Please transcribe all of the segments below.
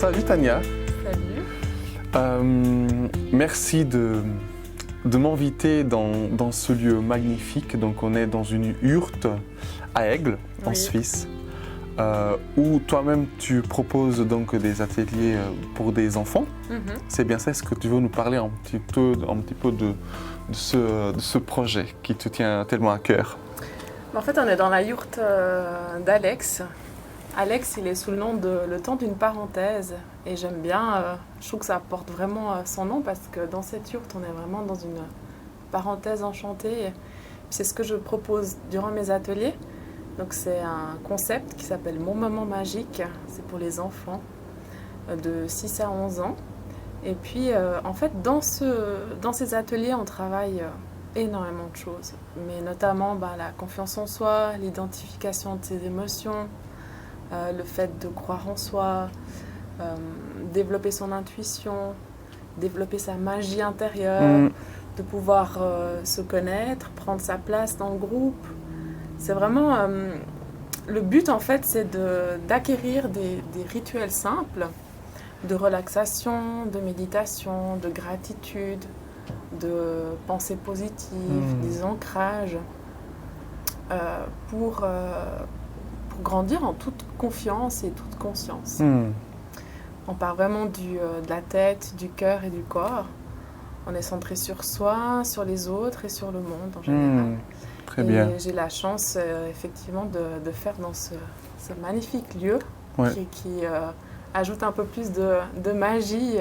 Salut Tania. Salut. Merci de m'inviter dans ce lieu magnifique. Donc on est dans une yourte à Aigle, en Suisse, où toi-même tu proposes donc des ateliers pour des enfants. C'est bien ça. Est-ce que tu veux nous parler un petit peu de ce projet qui te tient tellement à cœur? En fait, on est dans la yourte d'Alex. Alex, il est sous le nom de Le temps d'une parenthèse. Et j'aime bien, je trouve que ça porte vraiment son nom parce que dans cette yourte, on est vraiment dans une parenthèse enchantée. C'est ce que je propose durant mes ateliers. Donc c'est un concept qui s'appelle Mon moment magique. C'est pour les enfants de 6 à 11 ans. Et puis, en fait, dans ces ateliers, on travaille énormément de choses. Mais notamment la confiance en soi, l'identification de ses émotions, le fait de croire en soi, développer son intuition, développer sa magie intérieure, de pouvoir se connaître, prendre sa place dans le groupe. C'est vraiment... le but, en fait, c'est d'acquérir des rituels simples de relaxation, de méditation, de gratitude, de pensée positive, des ancrages pour grandir en toute confiance et toute conscience. On part vraiment de la tête, du cœur et du corps. On est centré sur soi, sur les autres et sur le monde en général. Très bien. Et j'ai la chance effectivement de faire dans ce magnifique lieu qui ajoute un peu plus de magie.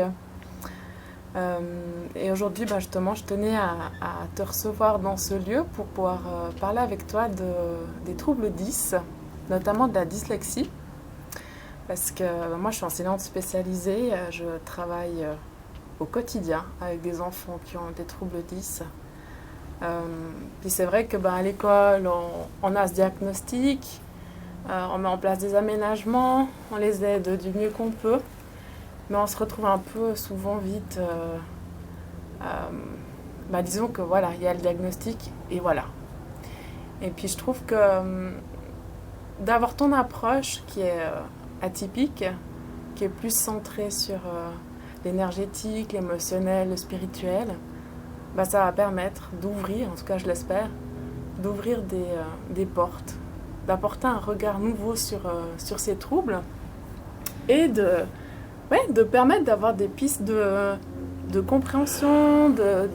Et aujourd'hui, justement, je tenais à te recevoir dans ce lieu pour pouvoir parler avec toi des troubles 10, notamment de la dyslexie. Parce que moi, je suis enseignante spécialisée, je travaille au quotidien avec des enfants qui ont des troubles 10. Puis c'est vrai que à l'école, on a ce diagnostic, on met en place des aménagements, on les aide du mieux qu'on peut. Mais on se retrouve un peu souvent vite, disons que voilà, il y a le diagnostic et voilà. Et puis je trouve que d'avoir ton approche qui est atypique, qui est plus centrée sur l'énergétique, l'émotionnel, le spirituel, ça va permettre d'ouvrir, en tout cas je l'espère, d'ouvrir des portes, d'apporter un regard nouveau sur ces troubles et de permettre d'avoir des pistes de compréhension, de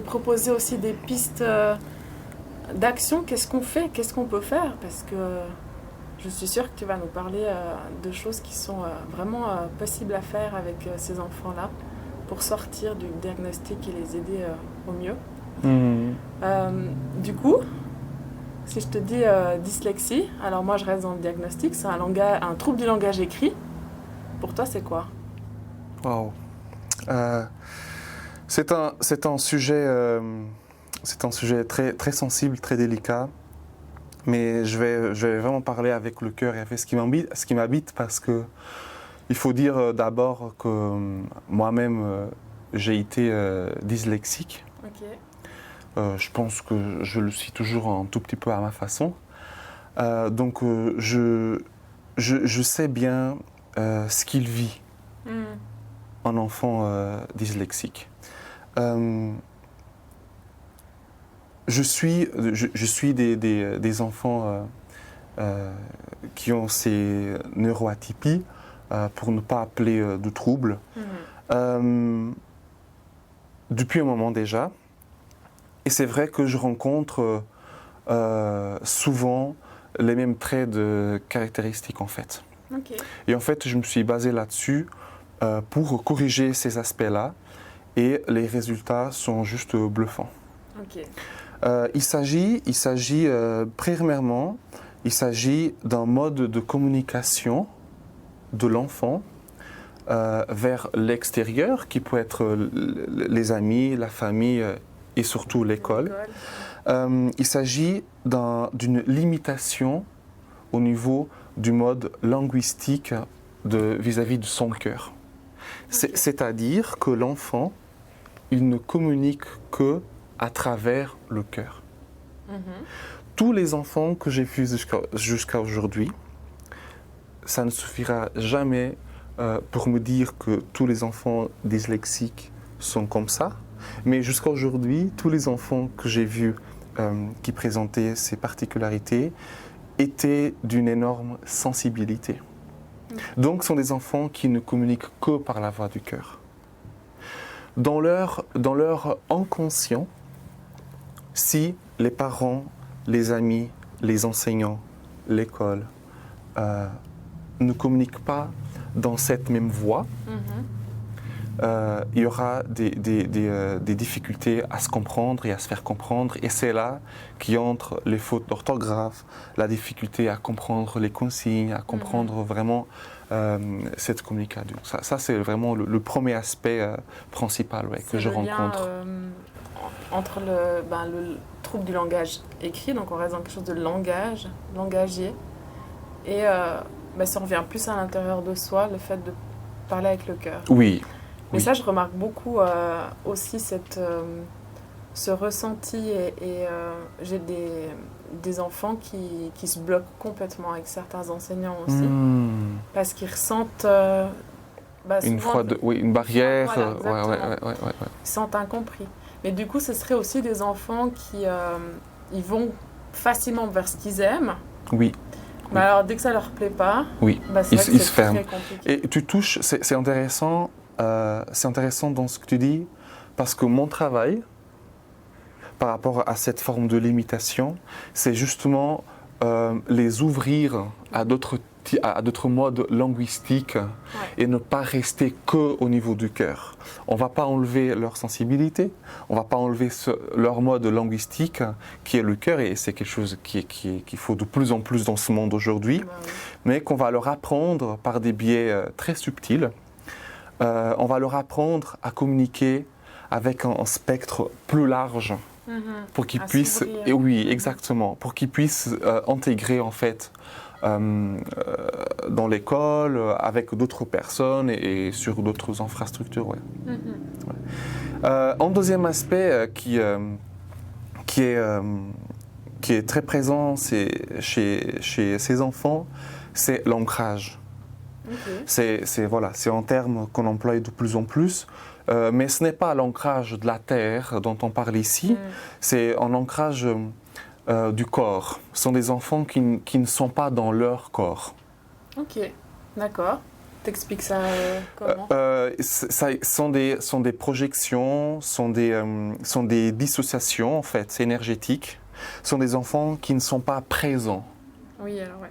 proposer aussi des pistes d'action. Qu'est-ce qu'on fait? Qu'est-ce qu'on peut faire? Parce que je suis sûre que tu vas nous parler de choses qui sont vraiment possibles à faire avec ces enfants-là pour sortir du diagnostic et les aider au mieux. Du coup, si je te dis dyslexie, alors moi je reste dans le diagnostic, c'est un trouble du langage écrit. Pour toi, c'est quoi? Wow. C'est un sujet très, très sensible, très délicat. Mais je vais vraiment parler avec le cœur et avec ce qui m'habite parce que il faut dire d'abord que moi-même, j'ai été dyslexique. Okay. Je pense que je le suis toujours un tout petit peu à ma façon. Donc, je sais bien ce qu'il vit, un enfant dyslexique. Je suis des enfants qui ont ces neuroatypies, pour ne pas appeler de troubles, depuis un moment déjà. Et c'est vrai que je rencontre souvent les mêmes traits de caractéristiques en fait. Okay. Et en fait, je me suis basé là-dessus pour corriger ces aspects-là et les résultats sont juste bluffants. Okay. Il s'agit primairement, d'un mode de communication de l'enfant vers l'extérieur, qui peut être les amis, la famille et surtout l'école. Il s'agit d'une limitation au niveau du mode linguistique vis-à-vis de son cœur. Okay. C'est-à-dire que l'enfant, il ne communique que à travers le cœur. Tous les enfants que j'ai vus jusqu'à aujourd'hui, ça ne suffira jamais pour me dire que tous les enfants dyslexiques sont comme ça. Mais jusqu'à aujourd'hui, tous les enfants que j'ai vus qui présentaient ces particularités étaient d'une énorme sensibilité. Donc, ce sont des enfants qui ne communiquent que par la voix du cœur. Dans leur inconscient, si les parents, les amis, les enseignants, l'école ne communiquent pas dans cette même voie, il y aura des difficultés à se comprendre et à se faire comprendre. Et c'est là qu'entrent les fautes d'orthographe, la difficulté à comprendre les consignes, à comprendre vraiment cette communication. Ça c'est vraiment le premier aspect principal que je rencontre. Entre le trouble du langage écrit, donc on reste dans quelque chose de langage, langagier, et si on revient plus à l'intérieur de soi, le fait de parler avec le cœur. Oui. Mais ça, je remarque beaucoup aussi ce ressenti et j'ai des enfants qui se bloquent complètement avec certains enseignants aussi, parce qu'ils ressentent une barrière. Voilà, ils se sentent incompris. Mais du coup, ce serait aussi des enfants qui ils vont facilement vers ce qu'ils aiment. Oui. Mais alors, dès que ça leur plaît pas, ils se ferment. Compliqué. Et tu touches, c'est intéressant. C'est intéressant dans ce que tu dis, parce que mon travail, par rapport à cette forme de limitation, c'est justement les ouvrir à d'autres modes linguistiques et ne pas rester qu'au niveau du cœur. On ne va pas enlever leur sensibilité, on ne va pas enlever leur mode linguistique qui est le cœur, et c'est quelque chose qu'il faut de plus en plus dans ce monde aujourd'hui, mais qu'on va leur apprendre par des biais très subtils. On va leur apprendre à communiquer avec un spectre plus large pour qu'ils puissent, pour qu'ils puissent intégrer en fait dans l'école avec d'autres personnes et sur d'autres infrastructures. Un deuxième aspect qui est très présent chez ces enfants, c'est l'ancrage. C'est un terme qu'on emploie de plus en plus, mais ce n'est pas l'ancrage de la terre dont on parle ici, c'est un ancrage du corps. Ce sont des enfants qui ne sont pas dans leur corps. Ok, d'accord. T'expliques ça comment sont des projections, sont des dissociations en fait, énergétiques. Ce sont des enfants qui ne sont pas présents. Oui, alors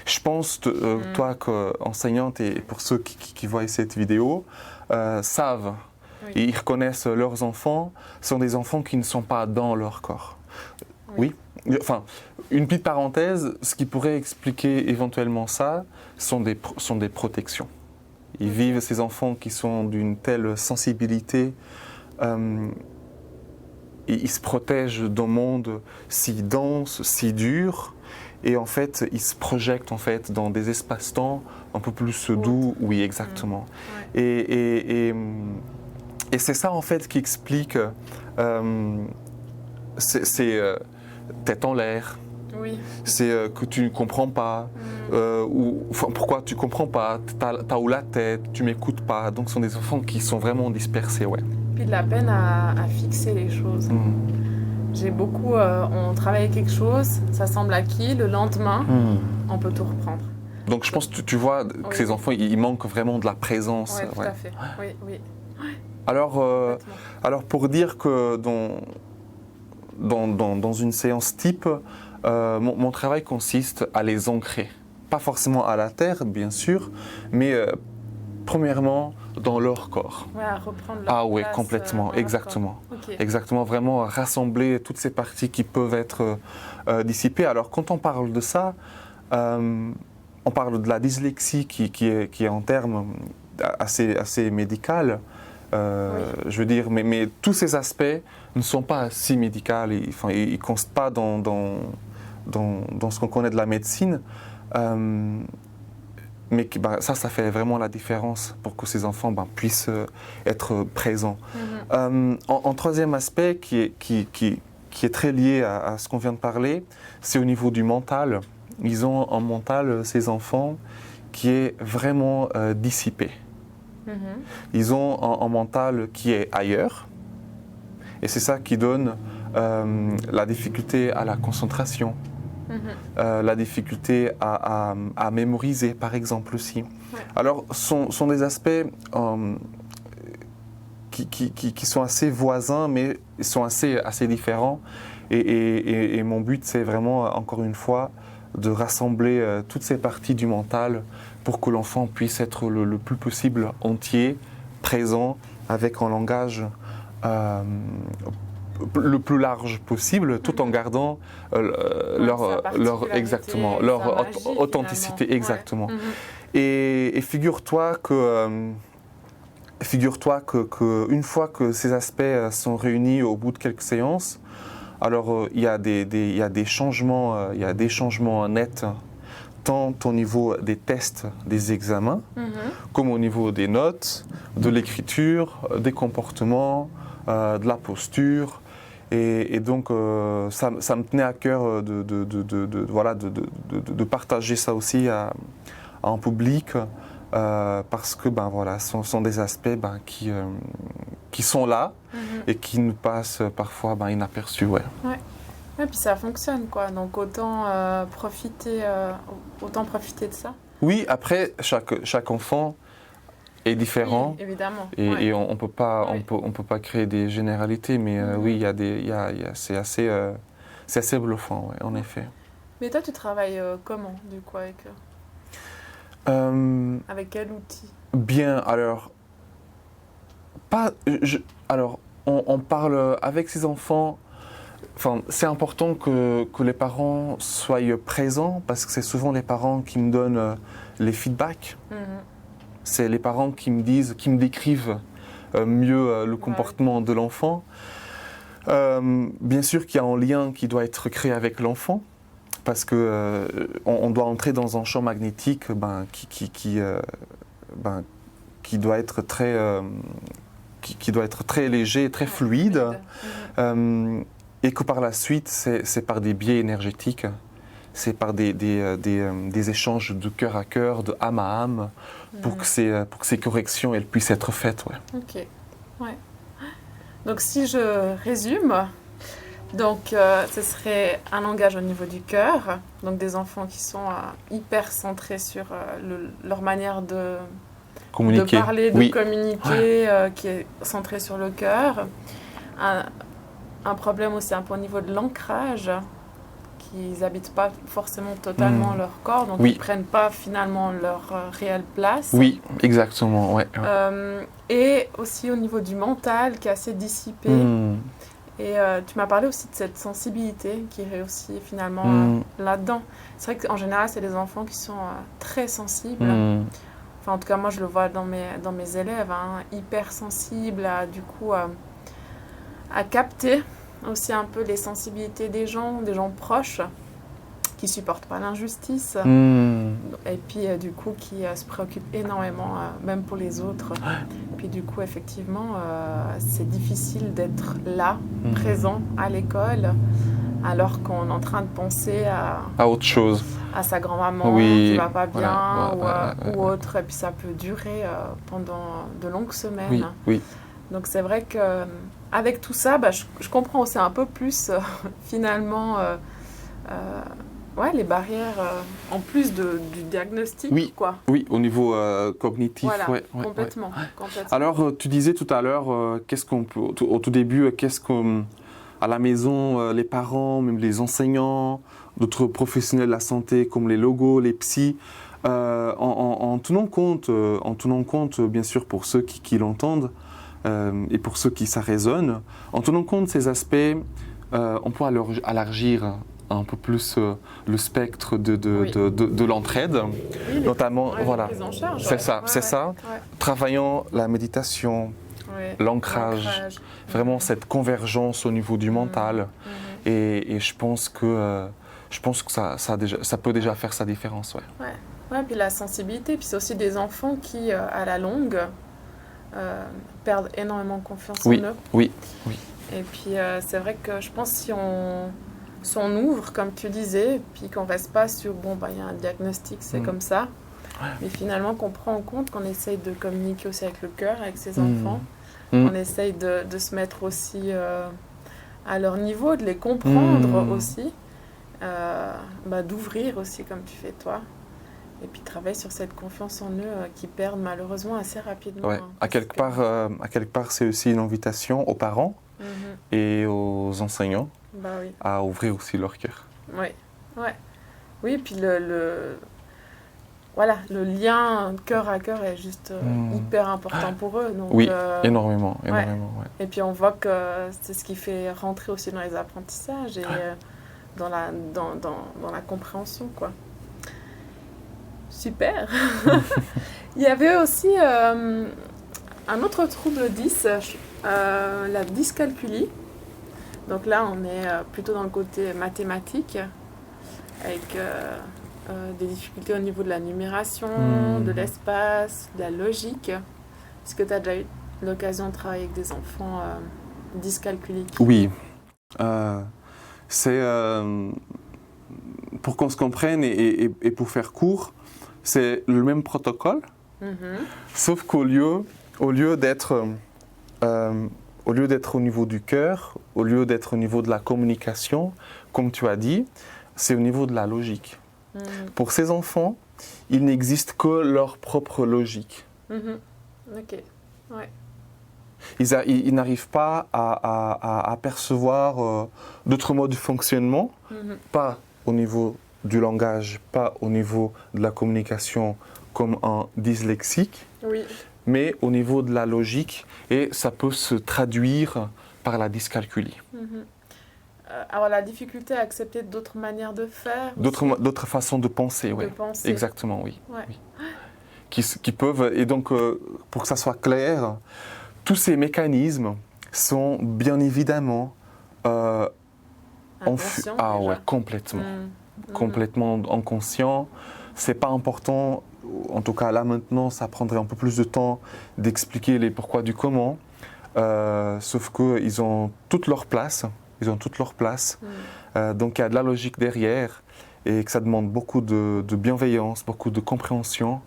Je pense, toi, enseignante, et pour ceux qui voient cette vidéo, savent, et ils reconnaissent leurs enfants, sont des enfants qui ne sont pas dans leur corps. Oui. Enfin, une petite parenthèse, ce qui pourrait expliquer éventuellement ça, sont des protections. Ils vivent, ces enfants qui sont d'une telle sensibilité, et ils se protègent d'un monde si dense, si dur, et en fait, ils se projettent en fait dans des espaces-temps un peu plus doux. Oui, exactement. Et c'est ça en fait qui explique tête en l'air. Oui. C'est que tu ne comprends pas, pourquoi tu ne comprends pas, t'as où la tête, tu ne m'écoutes pas. Donc ce sont des enfants qui sont vraiment dispersés. Puis de la peine à fixer les choses. J'ai beaucoup, on travaille quelque chose, ça semble acquis, le lendemain, on peut tout reprendre. Donc je pense que tu vois que ces enfants, ils manquent vraiment de la présence. Oui, tout à fait. Oui. Alors pour dire que dans une séance type, mon travail consiste à les ancrer. Pas forcément à la terre, bien sûr, mais premièrement dans leur corps. À reprendre leur place, complètement, exactement. Exactement, vraiment rassembler toutes ces parties qui peuvent être dissipées. Alors quand on parle de ça, on parle de la dyslexie qui est en termes assez médical. Je veux dire, mais tous ces aspects ne sont pas si médicaux, ils ne constent pas dans ce qu'on connaît de la médecine, mais ça fait vraiment la différence pour que ces enfants puissent être présents. En troisième aspect qui est très lié à ce qu'on vient de parler, c'est au niveau du mental. Ils ont un mental, ces enfants, qui est vraiment dissipé. Ils ont un mental qui est ailleurs. Et c'est ça qui donne la difficulté à la concentration, la difficulté à mémoriser, par exemple, aussi. Ouais. Alors, sont des aspects qui sont assez voisins, mais ils sont assez différents. Et mon but, c'est vraiment, encore une fois, de rassembler toutes ces parties du mental pour que l'enfant puisse être le plus possible entier, présent, avec un langage le plus large possible, tout en gardant leur magie, authenticité, finalement. exactement. Ouais. Et figure-toi que une fois que ces aspects sont réunis au bout de quelques séances, alors il y a des changements nets, tant au niveau des tests, des examens, comme au niveau des notes, de l'écriture, des comportements, de la posture. Et donc, ça me tenait à cœur de partager ça aussi en public, parce que ce sont des aspects qui sont là et qui nous passent parfois inaperçus. Ouais. Et puis ça fonctionne, quoi. Donc autant profiter de ça. Oui, après, chaque enfant est différent. Oui, évidemment. Et on peut pas créer des généralités, mais oui, c'est assez bluffant, ouais, en effet. Mais toi, tu travailles comment, du coup, avec eux? Avec quel outil? Bien, alors, on parle avec ces enfants. Enfin, c'est important que les parents soient présents, parce que c'est souvent les parents qui me donnent les feedbacks. C'est les parents qui me décrivent mieux le comportement de l'enfant. Bien sûr qu'il y a un lien qui doit être créé avec l'enfant, parce que on doit entrer dans un champ magnétique qui doit être très léger, très fluide. Et que par la suite, c'est par des biais énergétiques, c'est par des échanges de cœur à cœur, de âme à âme, pour que ces corrections elles puissent être faites. Ouais. Ok. Ouais. Donc si je résume, donc ce serait un langage au niveau du cœur, donc des enfants qui sont hyper centrés sur leur manière de parler, de communiquer, qui est centré sur le cœur. Un problème aussi un peu au niveau de l'ancrage, qu'ils n'habitent pas forcément totalement leur corps, donc ils ne prennent pas finalement leur réelle place. Oui, exactement. Ouais. Et aussi au niveau du mental qui est assez dissipé. Et tu m'as parlé aussi de cette sensibilité qui est aussi finalement là-dedans. C'est vrai qu'en général, c'est des enfants qui sont très sensibles. Enfin, en tout cas, moi, je le vois dans mes élèves, hyper sensibles à capter aussi un peu les sensibilités des gens proches qui supportent pas l'injustice et puis du coup qui se préoccupent énormément même pour les autres. Puis du coup effectivement c'est difficile d'être là, présent à l'école alors qu'on est en train de penser à autre chose, à sa grand-maman qui va pas bien ou autre, et puis ça peut durer pendant de longues semaines. Donc c'est vrai que avec tout ça, je comprends aussi un peu plus finalement les barrières en plus du diagnostic. Quoi. Oui, au niveau cognitif. Voilà, complètement. Alors tu disais tout à l'heure, qu'est-ce qu'on peut, au tout début, à la maison, les parents, même les enseignants, d'autres professionnels de la santé comme les logos, les psys, en tenant compte, bien sûr, pour ceux qui l'entendent, et pour ceux qui ça résonne, en tenant compte de ces aspects, on peut élargir un peu plus le spectre de l'entraide, notamment, c'est ça, travaillant la méditation, l'ancrage, vraiment cette convergence au niveau du mental, et je pense que ça peut déjà faire sa différence. Puis la sensibilité, puis c'est aussi des enfants qui, à la longue, perdent énormément confiance en eux. Et puis c'est vrai que je pense si on ouvre, comme tu disais, puis qu'on reste pas sur il y a un diagnostic, c'est comme ça, Mais finalement, qu'on prend en compte, qu'on essaye de communiquer aussi avec le cœur, avec ses Mmh. enfants. Mmh. On essaye de se mettre aussi à leur niveau, de les comprendre aussi, d'ouvrir aussi comme tu fais toi. Et puis travailler sur cette confiance en eux qui perdent malheureusement assez rapidement. Ouais. À quelque part, c'est aussi une invitation aux parents et aux enseignants oui. à ouvrir aussi leur cœur. Oui, ouais. Oui, puis voilà, le lien cœur à cœur est juste hyper important pour eux. Donc, oui, énormément. Ouais. Et puis on voit que c'est ce qui fait rentrer aussi dans les apprentissages et dans la compréhension, quoi. Super. Il y avait aussi un autre trouble 10, la dyscalculie. Donc là, on est plutôt dans le côté mathématique, avec des difficultés au niveau de la numération, de l'espace, de la logique. Est-ce que tu as déjà eu l'occasion de travailler avec des enfants dyscalculiques? Oui. C'est pour qu'on se comprenne et pour faire court, c'est le même protocole, sauf qu'au lieu d'être au niveau du cœur, au lieu d'être au niveau de la communication, comme tu as dit, c'est au niveau de la logique. Pour ces enfants, il n'existe que leur propre logique. Ok, ouais. Ils n'arrivent pas à percevoir d'autres modes de fonctionnement, pas au niveau du langage, pas au niveau de la communication comme un dyslexique, mais au niveau de la logique, et ça peut se traduire par la dyscalculie. Alors la difficulté à accepter d'autres manières de faire, d'autres façons de penser, oui. Exactement, oui. Oui. Qui peuvent, et donc pour que ça soit clair, tous ces mécanismes sont bien évidemment complètement. Complètement inconscient. C'est pas important, en tout cas là maintenant, ça prendrait un peu plus de temps d'expliquer les pourquoi du comment, sauf qu'ils ont toute leur place. Donc il y a de la logique derrière et que ça demande beaucoup de bienveillance, beaucoup de compréhension.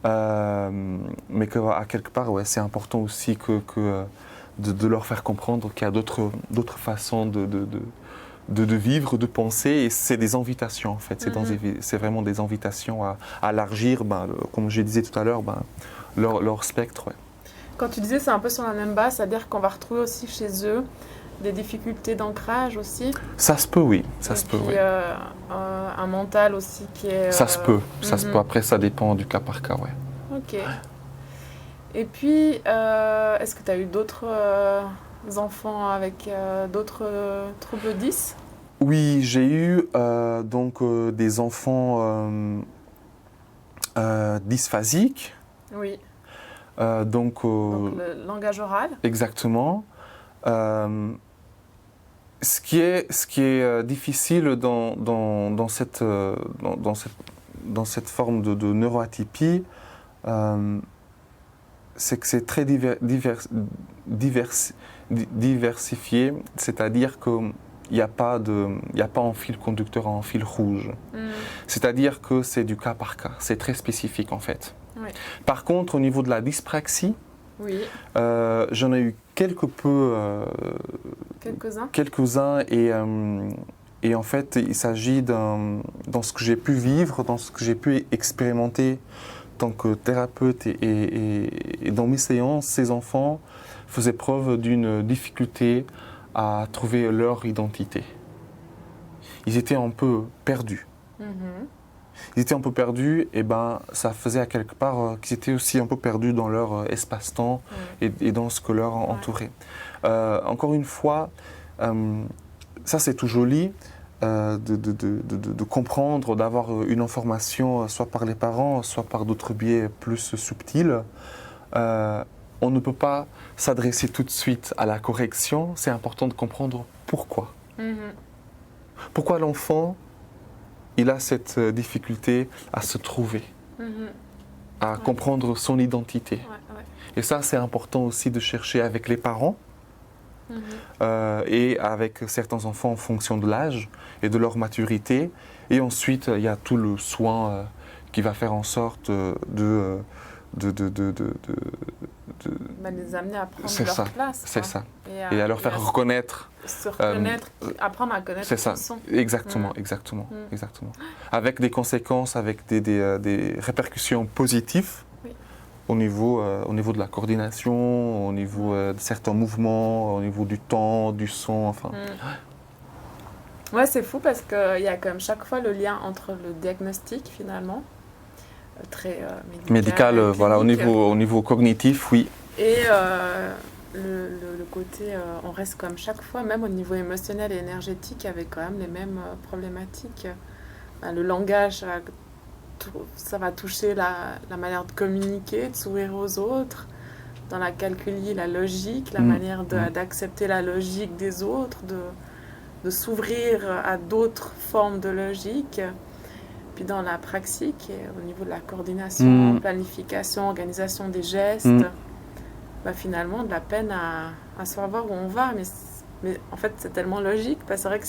Mais qu'à quelque part, c'est important aussi de leur faire comprendre qu'il y a d'autres façons de vivre, de penser, et c'est des invitations en fait. C'est vraiment des invitations à élargir, comme je disais tout à l'heure, leur spectre. Ouais. Quand tu disais c'est un peu sur la même base, c'est-à-dire qu'on va retrouver aussi chez eux des difficultés d'ancrage aussi. Ça se peut, oui. Un mental aussi qui est... Ça se peut. Après, ça dépend du cas par cas, ouais. Ok. Et puis, est-ce que tu as eu d'autres enfants avec d'autres troubles 10? Oui, j'ai eu des enfants dysphasiques. Oui. Donc le langage oral. Exactement. Ce qui est difficile dans cette forme de neuroatypie, c'est que c'est très diversifié, c'est-à-dire qu'il n'y a pas un fil conducteur, un fil rouge. C'est-à-dire que c'est du cas par cas, c'est très spécifique en fait. Oui. Par contre, au niveau de la dyspraxie, j'en ai eu quelques-uns et en fait il s'agit dans ce que j'ai pu vivre, dans ce que j'ai pu expérimenter en tant que thérapeute et dans mes séances, ces enfants faisaient preuve d'une difficulté à trouver leur identité. Ils étaient un peu perdus. Ils étaient un peu perdus, et ça faisait à quelque part qu'ils étaient aussi un peu perdus dans leur espace-temps et dans ce que leur entourait. Encore une fois, ça c'est tout joli de comprendre, d'avoir une information soit par les parents, soit par d'autres biais plus subtils. On ne peut pas s'adresser tout de suite à la correction, c'est important de comprendre pourquoi. Pourquoi l'enfant il a cette difficulté à se trouver, à comprendre son identité. Et ça, c'est important aussi de chercher avec les parents et avec certains enfants en fonction de l'âge et de leur maturité. Et ensuite, il y a tout le soin qui va faire en sorte les amener à prendre c'est leur ça, place. c'est quoi. ça. Et à leur faire reconnaître. Se reconnaître, apprendre à connaître C'est qui ça, ils sont. exactement, exactement, exactement. Avec des conséquences, avec des répercussions positives Oui. au niveau de la coordination, au niveau de certains mouvements, au niveau du temps, du son, enfin. Ouais, c'est fou parce qu'il y a quand même chaque fois le lien entre le diagnostic finalement, très Médical, voilà, au niveau cognitif, oui. et le côté, on reste comme chaque fois, même au niveau émotionnel et énergétique, avec quand même les mêmes problématiques. Le langage, ça va toucher la manière de communiquer, de s'ouvrir aux autres, dans la calculie, la logique, la manière d'accepter la logique des autres, de s'ouvrir à d'autres formes de logique. Puis dans la praxique, et au niveau de la coordination, planification, organisation des gestes, finalement, de la peine à savoir où on va. Mais en fait, c'est tellement logique. Parce que c'est vrai que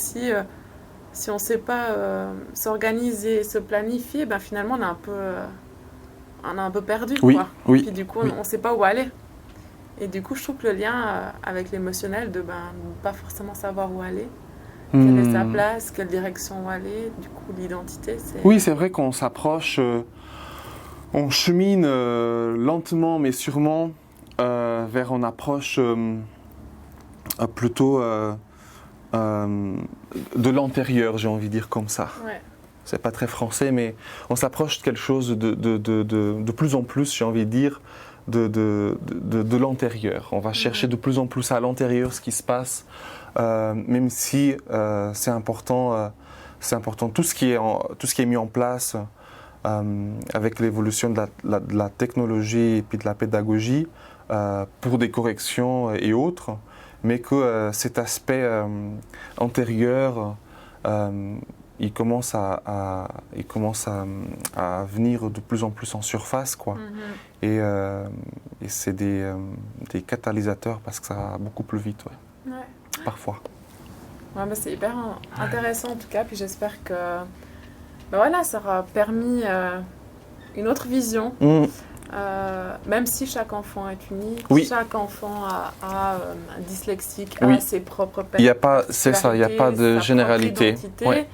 si on ne sait pas s'organiser, se planifier, finalement, on a un peu perdu. Oui, quoi. oui. Puis du coup, on ne sait pas où aller. Et du coup, je trouve que le lien avec l'émotionnel, de ne pas forcément savoir où aller, quelle est sa place, quelle direction où aller, du coup, l'identité, c'est... Oui, c'est vrai qu'on s'approche, on chemine lentement mais sûrement vers une approche plutôt de l'antérieur, j'ai envie de dire comme ça. Ouais. C'est pas très français, mais on s'approche de quelque chose de plus en plus, j'ai envie de dire, de l'antérieur. On va chercher de plus en plus à l'intérieur ce qui se passe, même si c'est important, tout ce qui est mis en place avec l'évolution de la technologie et puis de la pédagogie pour des corrections et autres, mais que cet aspect antérieur il commence à venir de plus en plus en surface, quoi. Et c'est des catalysateurs parce que ça va beaucoup plus vite, ouais. Parfois. Ouais, c'est hyper intéressant en tout cas, puis j'espère que voilà, ça aura permis une autre vision, même si chaque enfant est unique, chaque enfant a un dyslexique, a ses propres il n'y a pas, c'est ça, il n'y a pas de généralité. Ouais.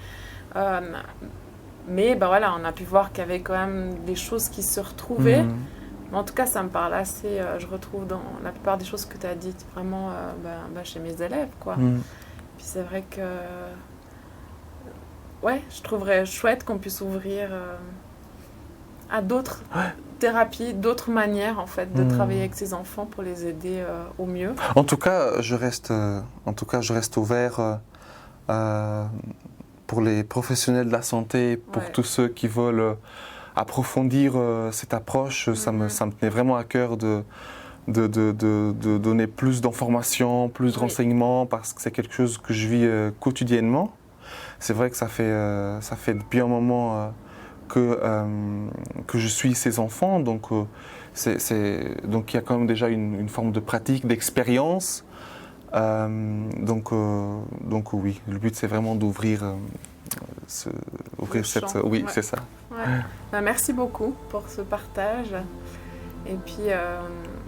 Mais voilà, on a pu voir qu'il y avait quand même des choses qui se retrouvaient. Mais en tout cas, ça me parle assez, je retrouve dans la plupart des choses que tu as dites vraiment chez mes élèves, quoi. Puis c'est vrai que je trouverais chouette qu'on puisse ouvrir à d'autres thérapies, d'autres manières en fait de travailler avec ces enfants pour les aider au mieux. En tout cas, je reste ouvert pour les professionnels de la santé, pour tous ceux qui veulent approfondir cette approche. Ça me tenait vraiment à cœur de donner plus d'informations, plus de renseignements, parce que c'est quelque chose que je vis quotidiennement. C'est vrai que ça fait depuis un moment que je suis ces enfants, donc il y a quand même déjà une forme de pratique, d'expérience. Donc oui, le but c'est vraiment d'ouvrir cette... Oui, c'est ça. Ouais. Merci beaucoup pour ce partage. Et puis,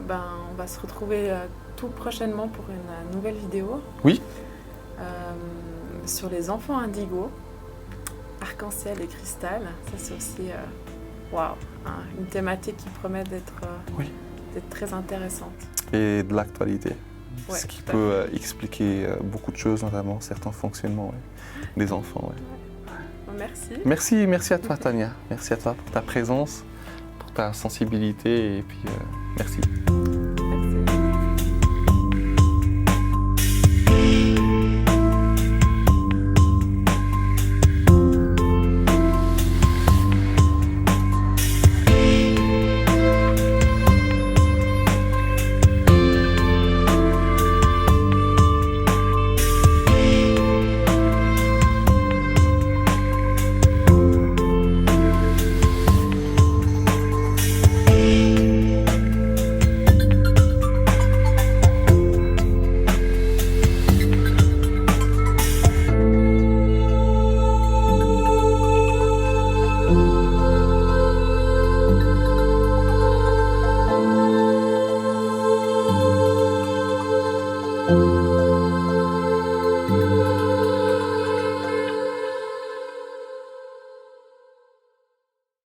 on va se retrouver tout prochainement pour une nouvelle vidéo. Oui. Sur les enfants indigos, arc-en-ciel et cristal. Ça, c'est aussi une thématique qui promet d'être très intéressante. Et de l'actualité. Ce qui peut expliquer beaucoup de choses, notamment certains fonctionnements des enfants. Merci. Merci à toi, Tania. Merci à toi pour ta présence, pour ta sensibilité, et puis merci. Merci.